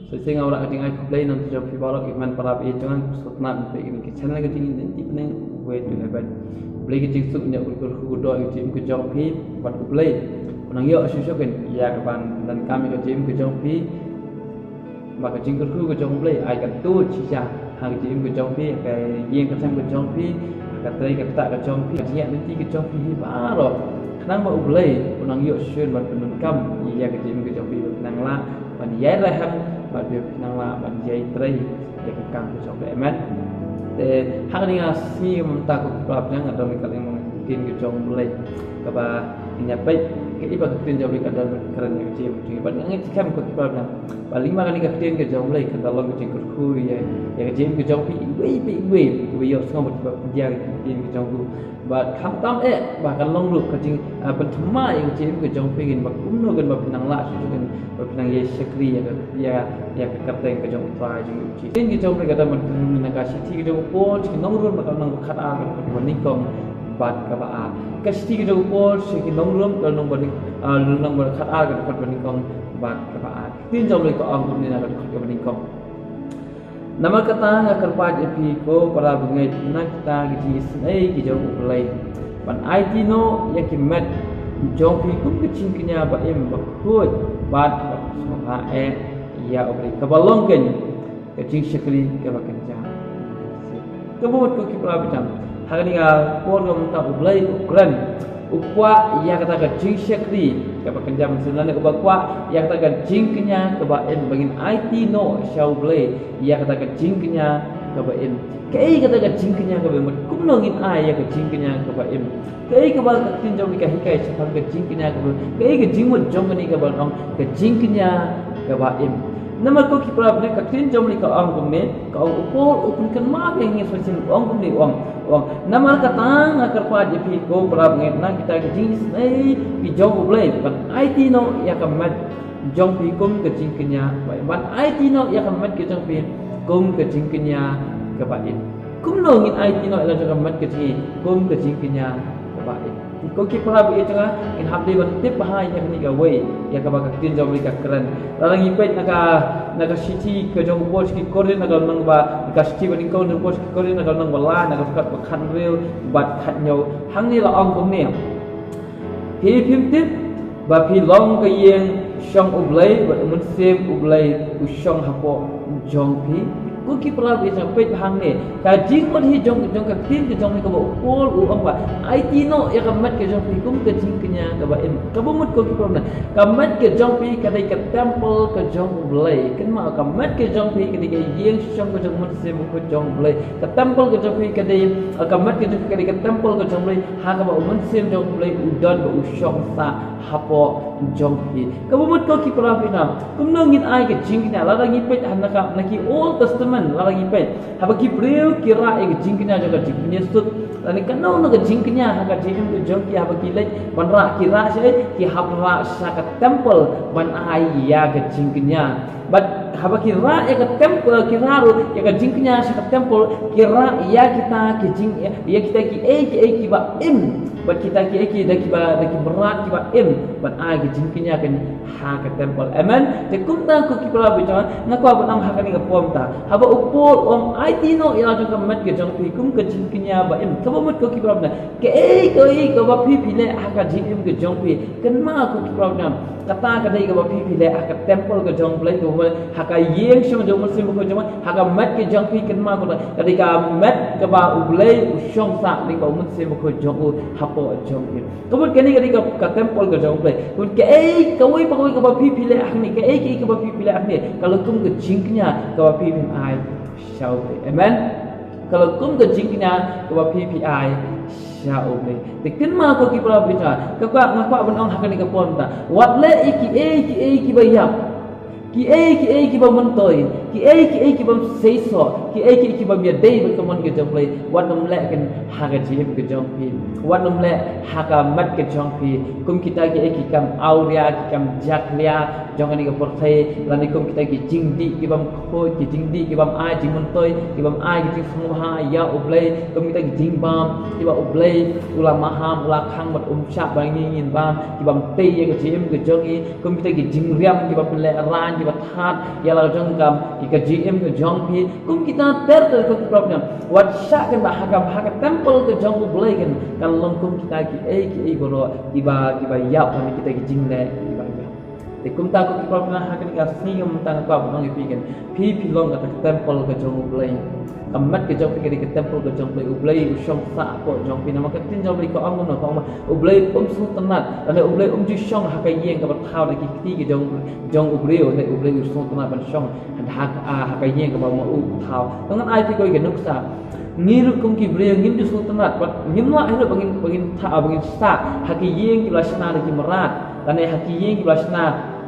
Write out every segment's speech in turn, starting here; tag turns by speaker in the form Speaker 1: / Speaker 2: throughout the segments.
Speaker 1: Sehingga orang kecil aku play nanti jauh di bawah iman para jangan sutna play ini kecil lagi kecil nanti pening wait to heaven play kecil suknya kurku doa kecil ke jauh pi buat play menang yuk susukan ya kapan dan kami kecil ke jauh pi maka kecil kurku ke jauh play ai kat tu cia hang kecil ke jauh pi cái yên cái sang ke jauh pi cái tây cái tak ke jauh pi kecil nanti ke jauh pi baru nang mau play menang yuk susun buat penungkam ya kecil ke jauh pi nang lah bạn giải ra ham bạn việc năng là bạn dạy tray để càng của trong để mất để hang đi nga si ta có gặp những ở trong cái mungkin ke trong lay các bạn nhà baik cái ibadah tin jauh di kadar keren yang kecil jadi banyak yang cikam ke problem paling mana ni kecil ke jauh lay ke dalam kecil kurku ya kecil ke jauh pi yo semua dia kecil ke jauh và khám tâm bahkan long luk kecil pertama yang kecil ke jauh pi kan bakumno kan bapinang la kan bapinang ye sekri ya kata yang ke jauh try jadi ke jauh pi kata menakasi ti ke jauh pol nongrum bakal nong kata kan menikong bat kaba kasi ke jauh pol segi nongrum kalau nong banding nong berkat kan menikong bat kaba tin jauh pi ko angkum ni nak menikong nama kata kerpat epi ko para bungai na kita gigi senai ki jauh ulai pan IT no yang kimat jauh pi kum kecing kenya ba em ba khut bat semua ya obri kabalong ken kecing sekali ke ba kenja kebut ko ki para bicam hari ga ko ngam ta ulai ukran ukwa ya kata kecing sekali ke ba kenja misalnya ke ba kwa ya kata kecing kenya ke ba em bangin IT no shau ulai ya kata kecingnya ke baim kai kata kecingnya ke baim kum nongin ai ya kecingnya ke baim kai ke bal kecing jom ka hikai safar kecingnya ke baim kai kecing mut jom ni ke bal ong kecingnya ke baim nama ko ki prab ne kecing jom ni ka ong kum ne ka ong upol upun kan ma yang ni sosin ong kum ni ong nama kata ngakar pa je pi ko prab nge na kita kecing nei pi jom ulai pan IT no ya ka mat jong pi kum kecing kenya baik ban IT no ya kamat ke jong pi kum kecing kenya ke baik kum no ngin IT no la jong kamat kecing kum kecing kenya ke baik ko ki para bi tanga in habli ban tip bahai ya ni ga wei ya ka ba tin jong ri ka keren larang ipet naga city ke jong bos ki kore naga nang ba ka city ban ko nang bos ki kore naga nang wala naga kat ba khan rel bat khat nyau hang ni la ong kum ne pi phim tip ba pi long ka yeng shong ublay but mun sem ublay ushong hapo jong pi ku ki prab is pet hang ne ka jing man hi jong ka tin ke jong ni ka bo pol u ong ba IT no ya ka mat ke jong pi kum ke jing kenya ka ba em ka bo mut ko ki prab na ka mat ke jong pi ka dai ka temple ka jong ublay kan ma ka mat ke jong pi ka dai yeng shong ka jong mun sem ko jong ublay ka temple ka jong pi ka dai ka mat ke jong ka dai ka temple ka jong ublay ha ka ba mun sem jong ublay udan ba ushong sa hapo jong pi ka bo mut ko ki prab na kum no ngin ai ke jing kenya la ngi pet han ka na ki old testament la ngi pet ha ba ki breu kira e jing kenya jaga jing kenya sut la ni kan no ga jing kenya ha ka jing ke jong ki ha ba ki le ban ra kira sai ki ha ra sa ka temple ban ai ya ga jing kenya bat ha ba ki ra e ka temple kira ro ya ga jing kenya sa ka temple kira ya kita ki jing ya kita ki ba im bat kita ki da ki berat ki ba im ban ai ga jing kenya kan ha ka temple amen te kum ta ko ki pra bicara na ko ba nang ha ka ni ka pom ta ha ba upol om IT no ya jong ka mat ke jong pi kum ka jing kenya ba im ka ba mut ko ki pra na ke ko ba pi le ha ka jing im ke jong pi kan ma ko ki pra na kata ka dai ka ba pi le ha ka temple ka jong play ko ha ka yeng shong jong muslim ko jong ha ka mat ke jong pi kan ma ko ka dai ka mat ka ba ublay shong sa ni ko muslim ko jong ha po jong pi ko mut ke ni ka temple ka jong play kun ke ka wei pa ka ba pi le ak ni ke ka ba pi le ak ni kalau kum ke jingnya ka ba pi ai shau amen kalau kum ke jingnya ka ba pi ai shau be te kin ma ko ki pra bicha ka ngakwa ban ong hakani ka pon ta wat le ki ba yap ki ba mentoi ki ba seiso ki ba bia dei ba kamon ke jong play wat nam le kan ha ga ji ke jong pi wat nam le ha ka mat ke jong pi kum kita ki kam auria ki kam jaklia jong ani ka porthai lani kum kita ki jingdi ki bam ko ki jingdi ki bam ai jing mentoi ki bam ai ki semua ha ya ublay kum kita ki jing bam ki ba ublay ulama ham ula khang mat sha ba ngin bam ki bam tei ye ke jim ke jong kum kita ki jing riam ki bam le ran kita thad ya la jong kam kita GM ke jong pi kum kita ter ko problem wat sha kan ba ha temple ke jong boleh kan long kum kita ki boro kiba ya kan kita ki jing le thì chúng ta có cái problem ha cái cái si chúng ta qua một cái việc pi long cái temple cái trong play amat cái trong cái temple cái trong play usong sa ko trong pi nama cái tin trong play có ông nó không play su tanat dan play ju song ha cái yeng cái thao cái ti cái trong play ở đây play usong tanat ban song ha cái yeng cái ma thao dengan ai thì coi cái nước sa ngiru kum ki beliau ngim ju sultanat ngim wa itu bangin sa haki yeng ki lasna ki merat dan haki yeng ki lasna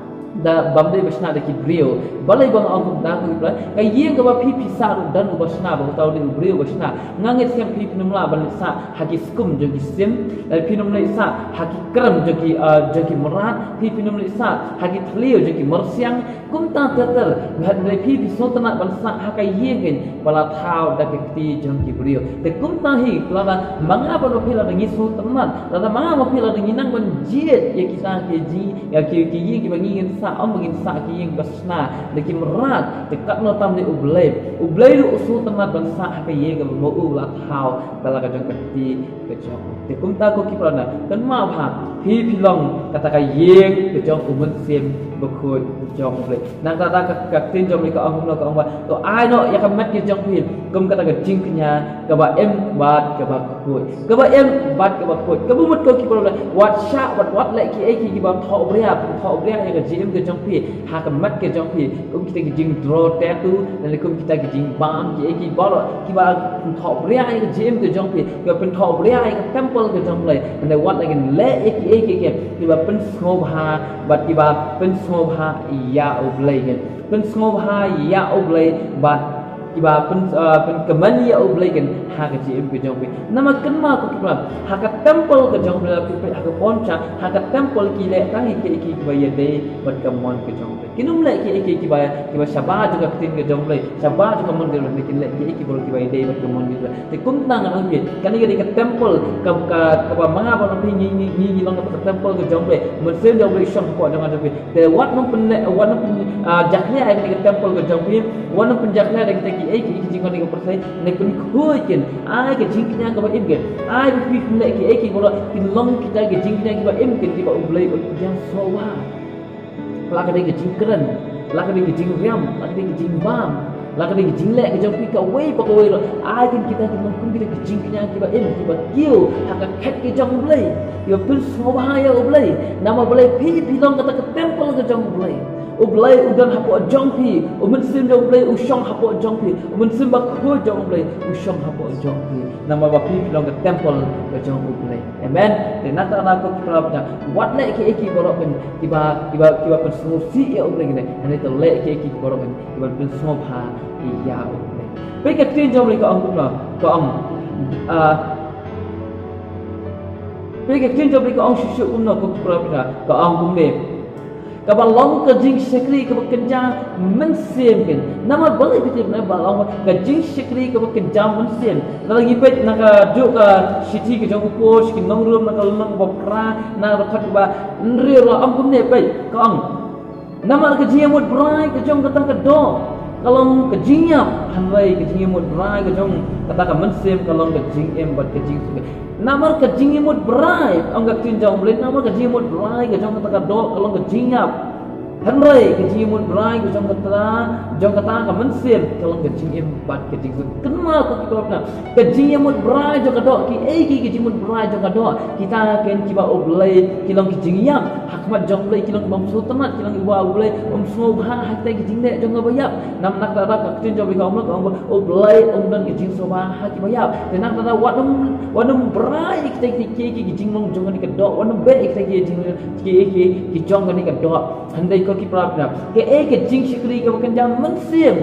Speaker 1: da bamde basna da ki brio balai bang angum da ko bla ka yeng ka ba pi sa dan basna ba taw de brio basna nganget sem pi numla ban sa haki skum jo ki sim pi numla sa haki kram jo ki merat pi numla sa haki thlio jo ki mersiang kum ta ter ngai pi sultanat ban sa haka yeng gen bala taw da ki jong ki brio te kum ta hi la manga ba pi la ngi sultanat la manga ba pi la ngi nang ban jiet ya kita ke ji ya ki yeng ki bangi sa om begin sa ki yang basna de ki merat dekat no tam de ublay lu usul tanat ban sa ka ye ga mo u la thao bala ka jong kati ke jong te kum ta ko ki prana kan ma pha pi long kata ka ye ke jong umun sim bekhoi jong ublay nak ta ka tin jong ni ka ong no ka ong ba to ai no ya ka mat ki jong pi kum kata ka jing knya ka ba em bat ka ba khoi ka ba em bat ka ba khoi ka bu mut ko ki prana wat sha wat le ki ba tho bria ya ka jim ke jong pi ha ka mat ke jong pi kum kita ki jing draw tattoo dan kum kita ki jing bam ki balo ki ba tho bria ya ka jim ke jong pi ka pen tho bria ya ka temple ke jong le and what like le ki ba pen snobha bat ki ba pen snobha ya oblay pen snobha ya oblay bat kiba pen keman ya oblay ha ka jim ke jong pi nama kenma ko kiba ha ka temple ke jong pi ha ka poncha ha ka temple ki le ta ki ba ya de bat kamon ke jong pi kinum le ki ba saba juga tin ke jong pi saba juga mon de le ki bol ki ba de bat kamon ki te kum tang an pi kan ni ke temple ka ba manga ba pi ni long ka temple ke jong pi mon sen jong pi shong ko jong pi te wat no pen jakne ai ke temple ke jong pi wan pen jakne de ki jing ko ni ko persai ne kun khoi ken ai ke jing knya ka ba im gen ai pi le ki bol ki long kita ke jing knya ki ba im ken ki ba ublay yang sowa la ka de ke jing keren la ka de ke jing riam la ka de ke jing bam la ka de ke jing le ke jong pi ka wei pa ko wei lo ai ken kita ki long kun ki ke jing knya ki ba im ki ba kiu ha ka khat ke jong ublay yo pun sowa ya ublay nama ublay pi long kata ke temple ke jong ublay ublay udan hapo jong pi umun sim jong ublay usong hapo jong pi umun sim ba kho jong ublay usong hapo jong pi nama ba pi long ke temple ke jong ublay amen de nata na ko krabnya wat le ki borok ben kiba pen solusi ya ublay ne ane to le ki borok ben kiba pen somha ya ublay pe ke tin jong ublay ko ang kumna ko ang pe ke tin jong ublay ko ang shu umna ko krabnya ko ang kumne kabalong ke jing sekri ke bekerja mensiamkan nama boleh kita benar balong ke jing sekri ke bekerja mensiam kalau ngipet nak juk ke city ke jauh pos ke nong room nak lemang bopra nak rakat ba nri ro am kum ne pai kong nama ke jing mut brai ke jong kata ke do kalau ke jing yap hanwai ke jing mut brai ke jong kata ke mensiam kalau ke jing em bat ke jing nama ke jing imut berai angkat tin jong boleh nama ke jing imut berai ke jong kata do kalau ke jing yap hanrai ke jing imut berai ke jong kata ke mensim kalau ke jing im bat ke jing kenal ko kita ke jing imut berai jong kata ki ke jing imut berai jong kata kita ken kiba oblay kilong ke jing yap hakmat jong boleh kilong bam sultanat kilong iwa oblay sobha hakta ke jing le jong bayap nam nak ta ka tin jong ko oblay dan ke jing sobha hak bayap dan nak ta wadum berai kita ki jing long jong ni ke do wan be kita ki jing ki jong ni ke do handai ko ki prapna ke jing shikri ke bukan jam mensim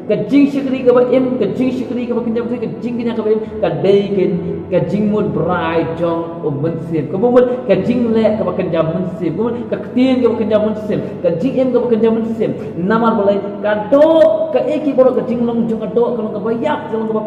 Speaker 1: kajing syukri ke em kajing syukri ke kenjam tu kajing kenya ke em kadaikin kajing mud brai jong mensim kemudian kajing le ke kenjam mensim kemudian kaktin ke kenjam mensim kajing em ke kenjam mensim namar boleh kado ke eki boro kajing long jong kado kalau ke bayak kalau ke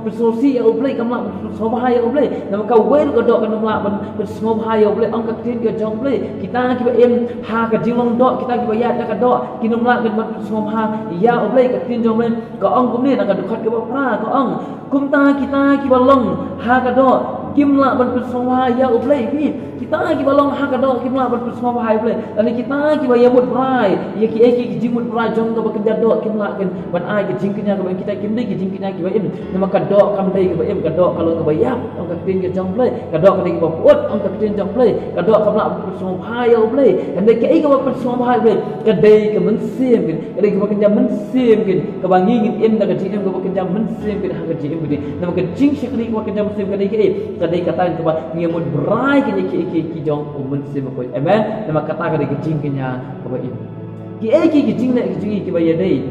Speaker 1: persosi ya oblay kamla persoba ya oblay nama ka wel kado kan namla persoba ya oblay ang kaktin ke jong oblay kita ki em ha kajing long do kita ki bayak ka do kinamla kan persoba ya oblay kaktin jong oblay ka ang kumni nak dekat ke bapa ka ang kumta kita ki balong ha kado kimla ban persoba ya oblay kita ki balong ha kado kimla ban persoba ya oblay dan kita ki bayamut brai ya ki eki ki jimut brai jong ka bekerja do kimla kan ban ai ki jingknya ka kita kimdai ki jingknya ki bayam nama kado kamdai ki bayam kado kalau ka bayam ang ka tin ki jong oblay kado ka ki baput ang ka tin jong oblay kado kamla persoba ya oblay dan ki eki ka persoba ya oblay kadai ka mensim kan kadai ka bekerja mensim kan ka bangingin em da ka jing em ka bekerja mensim kan ha ka jing em nama ka jing syakri ka bekerja mensim kadai ki kadai kata ka ba ngiamut brai ki jong mensim ko amen nama kata kadai ki jing kenya ka ba im ki eki ki jing le ki jing ki ba ya dai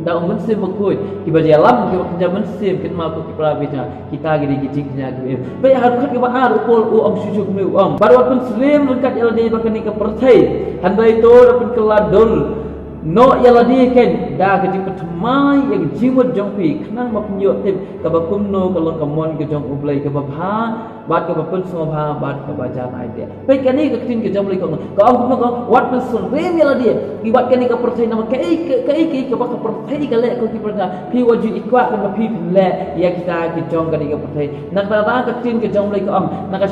Speaker 1: da mensim ko ki ba jalam ki bekerja mensim kan ma ko ki pravita kita gidi ki jing kenya ki ba har khat ki ba ar upol u am suju ku baru pun slim dekat ela dai ba kani ka perthai handai to pun keladul no yala di ken da ke jing pertamai yang jimut jong pi kenang ma punyo tip ka ba kumno ka long ka mon ke jong ublai ka ba bha bat ka ba pun sobha bat ka ba jan ai dia pe kani ka tin ke jong lai ka ang kumno ka wat pun srem yala di ki bat kani ka pertai nama kai ka ba ka pertai ka le ko ki perta pi waju ikwa ka ba pi le ya kita ki jong kani ka pertai nak ta ka tin ke jong lai ka am nak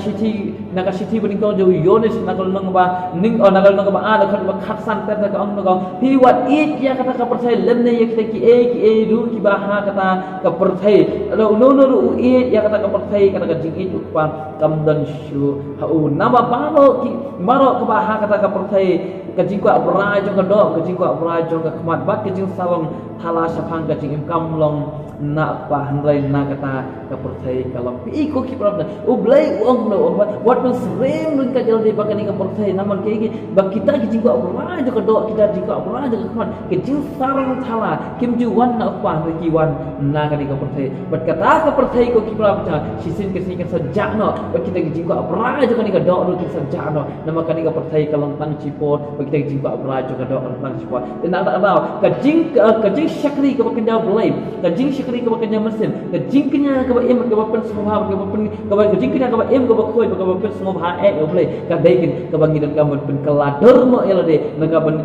Speaker 1: siti bening ko jo yones nak long ba ning nak long ba a ka khat san ter ka ang no pi wat it ya kata ka percaya lemne ya kita ki e du ki baha kata ka percaya no it ya kata ka percaya kata ka jing it upa kamdan shu hau nama baro ki maro ka baha kata ka percaya ka jing ko abra jong ka do ka jing ko abra jong ka kmat bat ka jing salong thala sapang ka jing kam long na pa handrai na kata ka percaya kalau pi ko ki problem ublai uang no wat men srem lun ka jaldi bakani ka percaya naman ki ba kita ki jing ko abra jong ka do kita jing ko abra jong ka kecil sarang thala kim ju wan na pa ki wan na ka ni ka percaya bat kata ka percaya ko ki pravita sisin ke sini ka sajak no bat kita ki jing ko abra jong ka ni ka do ru ki sajak no nama ka ni ka percaya kalong tang cipot bat kita ki jing ko abra jong ka do tang cipot dan tak tahu ka jing syakri ka bakenda belai ka jing syakri ka bakenda mesin ka jing kenya ka ba em ka ba pen semua ka ba jing kenya ka ba em ka ba khoi ka ba pen semua ha belai ka daikin ka bangi dan ka pen kelador mo ela de na ka ban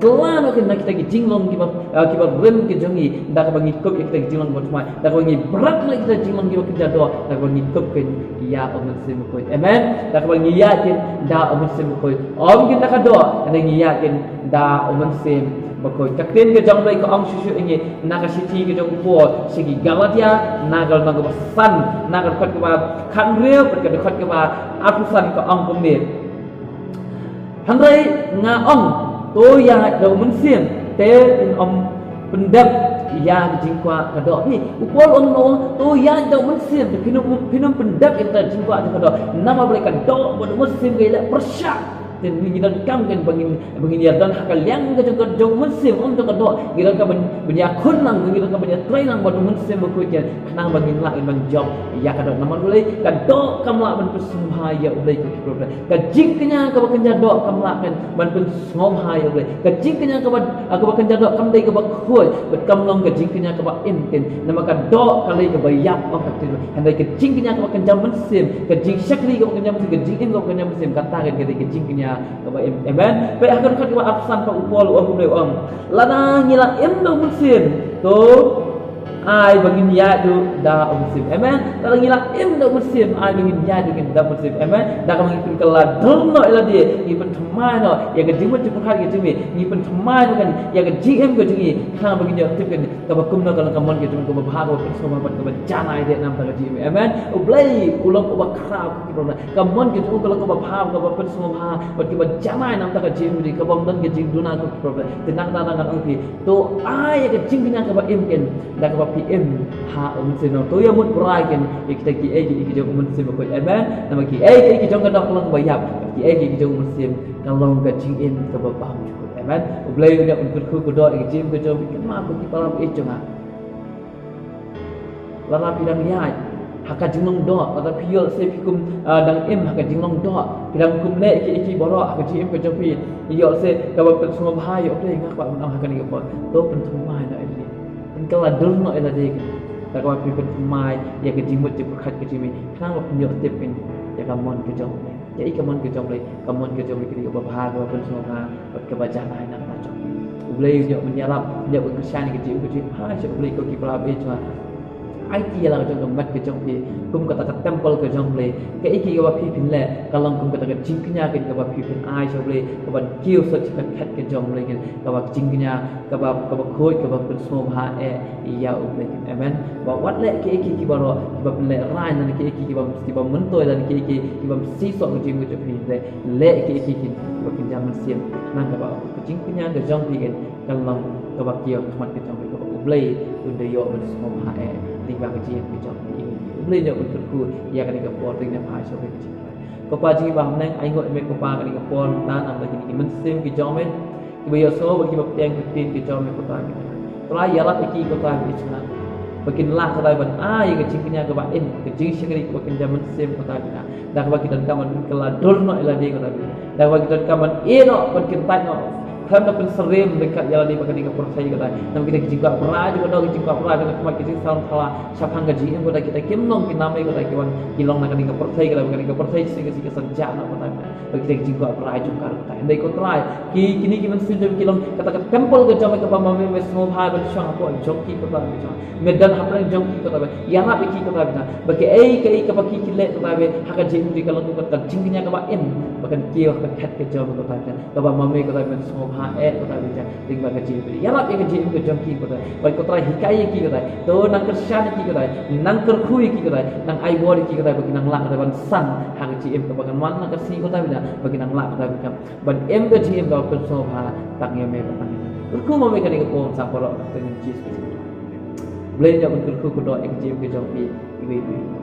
Speaker 1: kelana kena kita ki jinglong ki ba rem ki jongi da ka bangi kop kita ki jinglong bot mai da ka bangi berat la kita jinglong ki ba kerja do da ka bangi kop ken ya om sim ko amen da ka bangi ya ken da om sim ko om kin da ka do da ngi ya ken da om sim bakoi kakten ke jong lai ko ang susu ingi naga siti ke jong po segi galatia nagal naga san nagal khat ke ba khan reu pat ke khat ke ba apusan ko ang pemir handai nga ong to ya do mensim te in om pendap ya jingkwa kado ni upol on no to ya do mensim pinum pendap kita jingkwa kado nama boleh kado bodo mensim gila persyak dan kita kam kan bangin ya dan hakal yang ke jong mensim untuk kado kita ka benyakun lang kita ka benyatrain lang bodo mensim ko kian kenang bangin la bang job ya kado nama boleh kado kamla ban pesumhaya ulai ko problem ka jingknya ka bekerja do kamla kan ban pesumhaya ulai ka jingknya ka bekerja do kam dai ka bakhoi bet kamlong ka jingknya ka ba inten nama ka do kalai ka bayap ka tin handai ka jingknya ka bekerja mensim ka jing syakri ka bekerja mensim ka jingin ka bekerja mensim kata kan ka jingknya amen pe akan khat wa absan pa upol om le om lana ngila endo musim to ai bangin ya du da musim amen kalau ngila endo musim ai bangin ya du kan da musim amen da ka mangin kala dorno ela dia ni pen thamai no ya ga jimu jimu khat ge jimi ni pen thamai no kan ya ga gm ge jingi khang bangin ya tip kan ka ba kum no kan kamon ge jimi ka ba bha ko pen so ma ka ba janai de nam ta ga jimi amen ublai ulok ba khrau ki ro na kamon ge tu kalau ka ba bha ka ba pen so ma ba ki ba janai nam ta ga jimi di ka ba dan ge jing duna ko problem tenang ta ngan ong pi to ai ga jing nya ka ba em ken da ka ba PM ha sino to ya mut bragen kita ki ki jong sim ko amen nama ki ki jong ka dok lang bayap ki jong sim kalau ka jing em ka ba pam ko amen ublai udah untuk ku do ki jim ko jong ki ma ko ki palam e jong lala pidang yai haka jinglong do lala piyol se pikum dang im haka jinglong do pidang kum le ki boro haka ji im ke jopi yo se ka ba semua bahaya oke ngak ba menang haka ni ko to pen thumai na ini pen kala dur no ela de ka ba pi pen thumai ya ke jimut je khat ke jimi khang ba penyo tip pen ya ka mon ke jong ya i ka mon ke jong le ke ni ba bha ba pen semua ka ba ja lai na ta jong boleh yo menyalap dia berkesan kecil ha boleh ko ki pala be cuma ai ki la jong mat ke jong pi kum kata temple ke jong le ke iki ka ba phi phin le kalang kum kata jing knya ke ka ba phi phin ai so boleh ka ba kiu so chi khat ke jong le ke ka ba jing knya ka ba khoi ka ba pen so ha ya boleh amen ba wat le ke iki ki ba ro ki ba pen le rai na ke iki ki ba mentoi dan ke iki ki ba si so ke jing ke phi le ke iki ki ba kin jam siam nang ka ba jing knya ke jong pi ke kalang ka ba kiu mat ke jong ka ba boleh unda yo pen so ha tiba kecil kecil ini boleh jauh berku ya kan ikut port dengan pasal kecil kau pagi bahan neng ayo ikut kau pagi dengan port dan apa lagi ini mensim kecil men tiba yo so bagi bapa yang kecil men kau tahu setelah ya lah pergi kau tahu itu nak bikin lah kau tahu yang kecilnya kau bain kecil sekali kau bikin zaman sim kau tahu dah bagi dan kaman kelador no eladi kau tahu dah bagi dan kaman no bikin no kan dapat serim dekat jalan di bagian kapur saya kata nam kita juga pernah dengan cuma kita salah siapang gaji yang kita kimlong kinamai kata kiwan kilong nak dengan kapur saya kata bagian kapur saya sehingga senja nak kata bagi kita juga pernah juga kata andai kau try kini kita sudah kilong kata temple ke jam ke pamami semua bahaya bersang apa joki kata medan apa joki kata yang apa iki kata bagi ke bagi kilet kata hak jing di kalau kata jingnya ke bain bahkan kieu ke jam kata mami kata semua kota bicara tinggal kecil beri. Ya lah yang kecil itu jangki kota. Bagi kota hikayat ki kota. To nang kersan ki kota. Nang kerkhui ki kota. Nang aibor ki kota. Bagi nang lak kota san hang kecil ke bagian mana kersi kota bicara. Bagi nang lak kota bicara. Bagi kecil kau persoha tak nyame kota. Kerku mau mereka ni kepom samporo dengan jis. Boleh jauh kerku kota kecil ke jangki ibu.